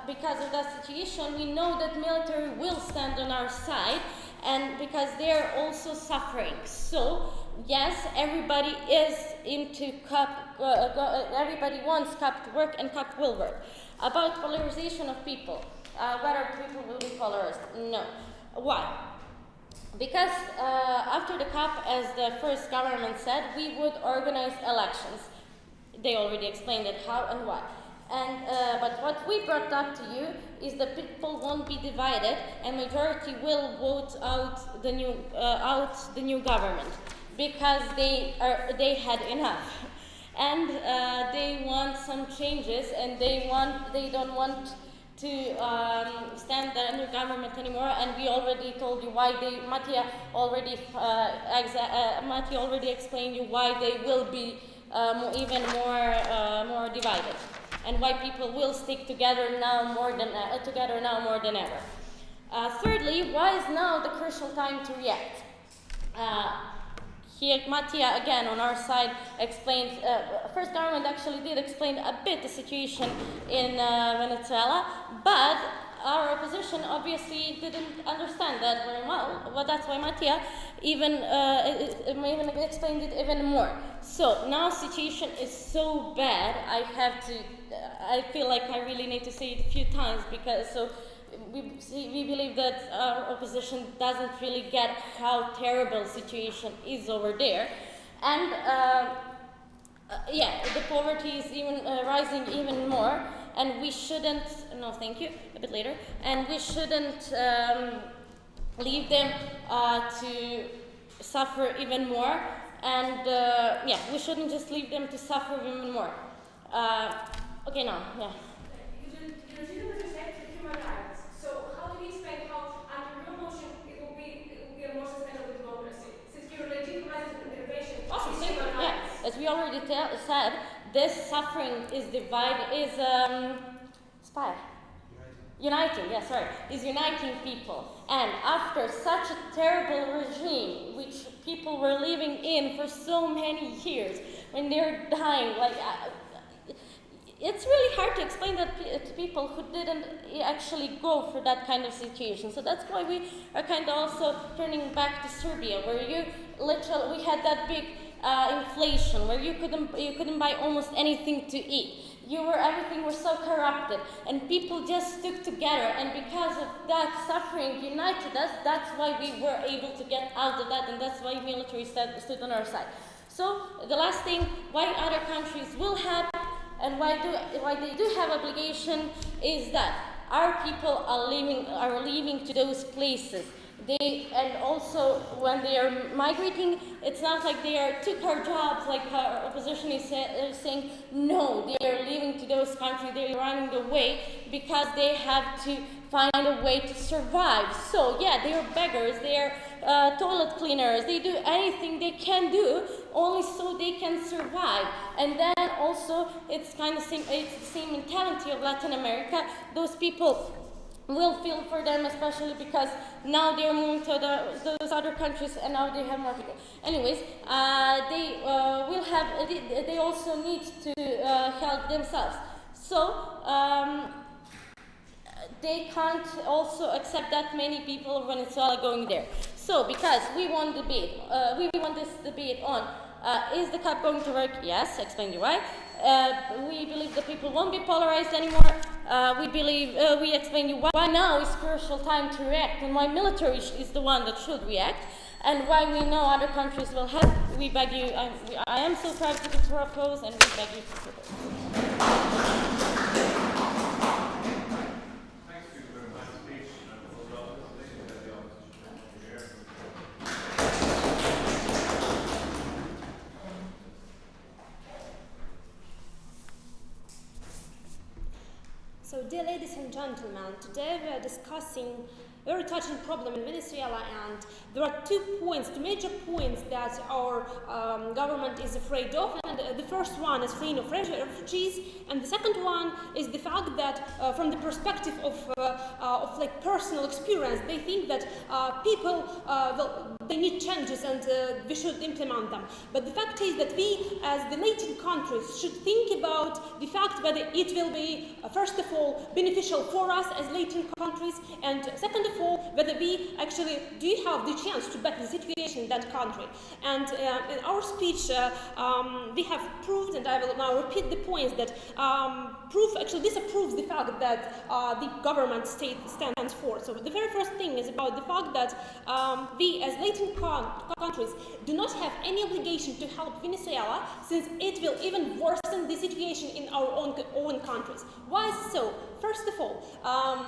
because of that situation, we know that military will stand on our side, and because they are also suffering. So, yes, everybody is into CUP. Everybody wants CUP to work, and CUP will work. About polarization of people, whether people will be polarized? No. Why? Because after the CUP, as the first government said, we would organize elections. They already explained it, how and why. And but what we brought up to you is that people won't be divided, and majority will vote out the new government, because they had enough, and they want some changes, and they don't want to stand under government anymore. And we already told you why Mattia already explained you why they will be even more divided, and why people will stick together now more than ever. Thirdly, why is now the crucial time to react? Here, Mattia, again, on our side, explained, first government actually did explain a bit the situation in Venezuela, but our opposition obviously didn't understand that very well. Well, that's why Mattia even explained it even more. So now situation is so bad, I feel like I really need to say it a few times, because we believe that our opposition doesn't really get how terrible situation is over there. And yeah, the poverty is even rising even more, and we shouldn't. No, thank you. A bit later, and we shouldn't leave them to suffer even more. And yeah, we shouldn't just leave them to suffer even more. Okay, now, yeah. You didn't respect the human rights. So how do we explain how under your motion it will be a more sustainable democracy? Since you're legitimizing intervention. Awesome. Yeah, as we already said, this suffering is uniting people. And after such a terrible regime, which people were living in for so many years, when they're dying, like it's really hard to explain that to people who didn't actually go for that kind of situation. So that's why we are kind of also turning back to Serbia, where we had that big inflation, where you couldn't buy almost anything to eat. Everything was so corrupted, and people just stuck together, and because of that suffering united us. That's why we were able to get out of that, and that's why military stood on our side. So the last thing, why other countries will have, and why they do have obligation, is that our people are leaving to those places. And also when they are migrating, it's not like they took our jobs, like our opposition is saying. No, they are leaving to those countries, they are running away because they have to find a way to survive. So yeah, they are beggars, they are toilet cleaners, they do anything they can do only so they can survive. And then also it's kind of it's the same mentality of Latin America. Those people will feel for them, especially because now they're moving to those other countries, and now they have more people. Anyways, they also need to help themselves. So they can't also accept that many people of Venezuela going there. So because we want this debate on is the CAP going to work? Yes, explain you why. We believe that people won't be polarized anymore. We explain you why now is crucial time to react, and why military is the one that should react, and why we know other countries will help. We beg you, I am so proud to propose, and we beg you to propose. So, dear ladies and gentlemen, today we are discussing a very touching problem in Venezuela, and there are two major points that our government is afraid of. And the first one is freeing of refugees, and the second one is the fact that, from the perspective of like personal experience, they think that people they need changes and we should implement them. But the fact is that we, as the Latin countries, should think about the fact whether it will be, first of all, beneficial for us as Latin countries, and second of all, whether we actually do have the chance to better the situation in that country. And in our speech, we have proved, and I will now repeat the points that disapproves the fact that the government state stands for. So the very first thing is about the fact that we, as Latin countries, do not have any obligation to help Venezuela, since it will even worsen the situation in our own countries. Why is it so? First of all,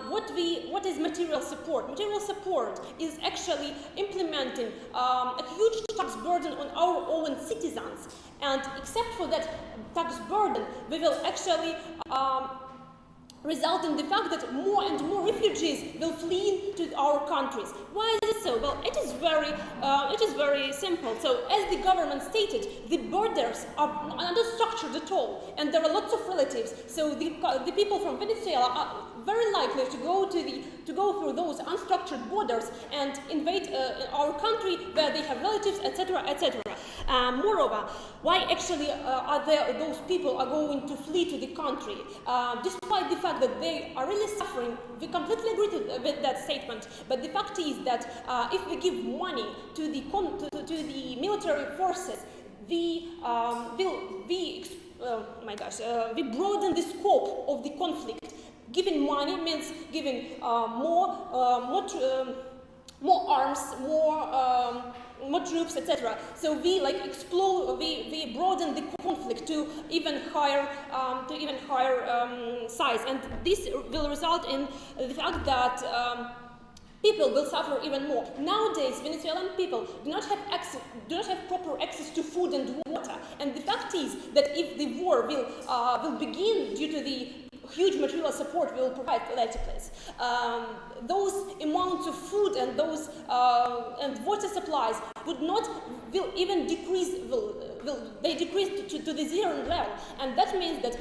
what is material support? Material support is actually implementing a huge tax burden on our own citizens, and except for that tax burden, we will actually result in the fact that more and more refugees will flee to our countries. Why is it so? Well, it is very simple. So, as the government stated, the borders are not structured at all, and there are lots of relatives. So, the people from Venezuela are very likely to go through those unstructured borders and invade our country where they have relatives, etc., etc. Moreover, why actually those people are going to flee to the country, despite the fact that they are really suffering? We completely agree with that statement. But the fact is that if we give money to the military forces, we broaden the scope of the conflict. Giving money means giving more arms, more more troops, etc. So we we broaden the conflict to even higher size, and this will result in the fact that people will suffer even more. Nowadays, Venezuelan people do not have proper access to food and water, and the fact is that if the war will begin due to the huge material support we will provide politically, those amounts of food and those and water supplies will even decrease. They decrease to the zero level, and that means that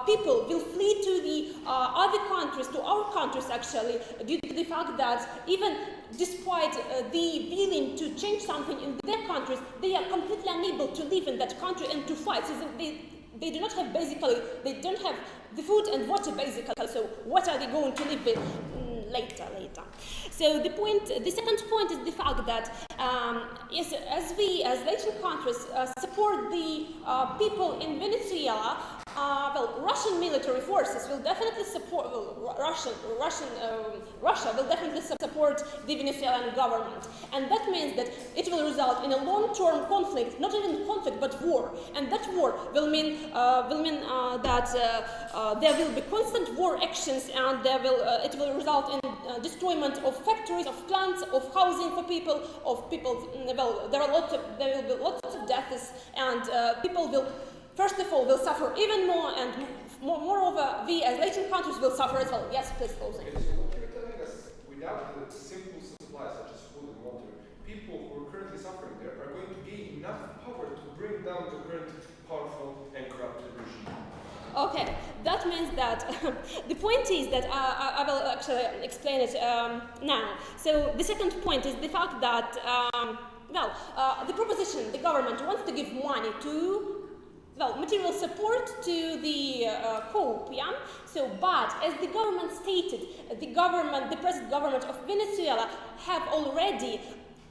people will flee to the other countries, to our countries actually, due to the fact that even despite the willing to change something in their countries, they are completely unable to live in that country and to fight. So they do not have they don't have the food and water basically. So what are they going to live with later? So the second point is the fact that as Latin countries support the people in Venezuela, Russian military forces will definitely support Russia will definitely support the Venezuelan government, and that means that it will result in a long-term conflict, not even conflict but war, and that war will mean that there will be constant war actions, and it will result in destroyment of factories, of plants, of housing for people, there will be lots of deaths, and people will, first of all, will suffer even more, and moreover, we as Latin countries will suffer as well. Yes, please, closing. Okay, so what you're telling us, without the simple supplies such as food and water, people who are currently suffering there are going to gain enough power to bring down the current powerful and corrupt regime. Okay, that means that the point is that I will actually explain it now. So the second point is the fact that the proposition, the government wants to give money to material support to the coup, yeah? So, but as the government stated, the present government of Venezuela have already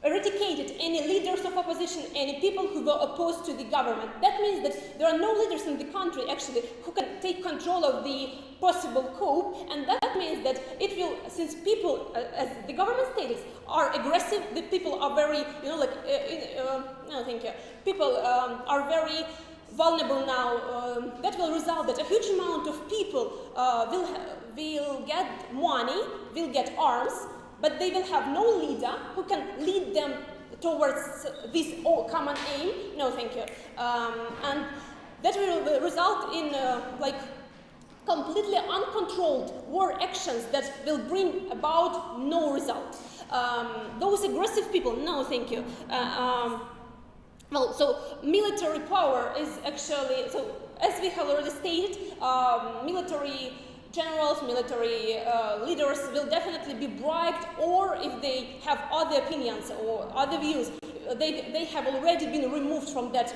eradicated any leaders of opposition, any people who were opposed to the government. That means that there are no leaders in the country actually who can take control of the possible coup, and that means that it will, since people, as the government stated, are aggressive, the people are very, people are very vulnerable now, that will result that a huge amount of people will get money, will get arms, but they will have no leader who can lead them towards this common aim. No, thank you. And that will result in completely uncontrolled war actions that will bring about no result. Those aggressive people, no, thank you. So military power is actually, so as we have already stated, military generals, military leaders will definitely be bribed, or if they have other opinions or other views, they have already been removed from that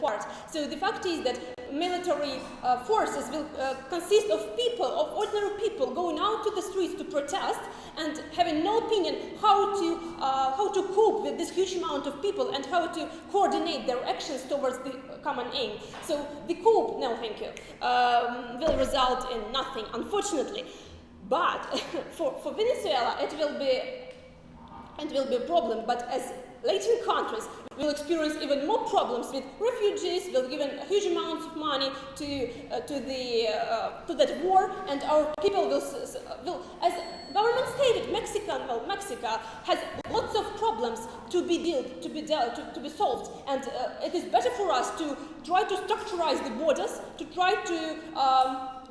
part. So the fact is that military forces will consist of people, of ordinary people, going out to the streets to protest and having no opinion how to cope with this huge amount of people and how to coordinate their actions towards the common aim. So the coup, no thank you, will result in nothing, unfortunately. But for Venezuela, it will be a problem. But as Latin countries will experience even more problems with refugees, will give a huge amounts of money to that war, and our people will, as government stated, Mexico has lots of problems to be solved, and it is better for us to try to structurize the borders, to try to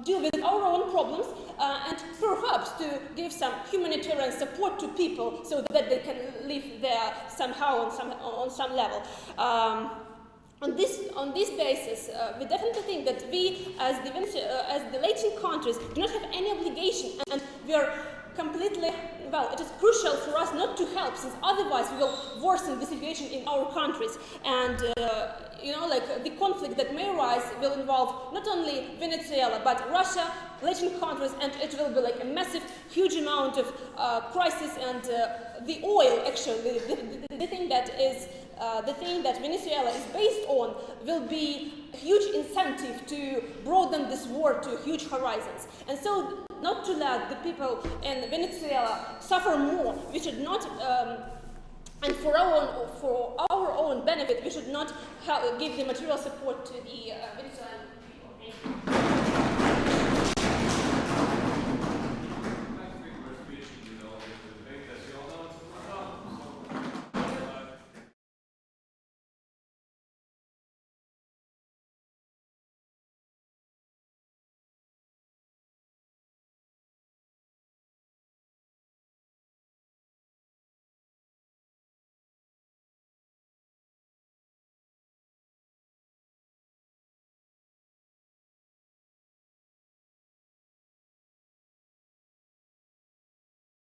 deal with our own problems, and perhaps to give some humanitarian support to people so that they can live there somehow on some level. On this basis, we definitely think that we, as the Latin countries, do not have any obligation, and we are completely, it is crucial for us not to help, since otherwise we will worsen the situation in our countries. And the conflict that may arise will involve not only Venezuela but Russia, Latin countries, and it will be like a massive, huge amount of crisis. And the oil, actually, the thing that Venezuela is based on, will be a huge incentive to broaden this war to huge horizons. And so, not to let the people in Venezuela suffer more, we should not And for our own benefit, we should not give the material support to the Venezuelan people. Thank you.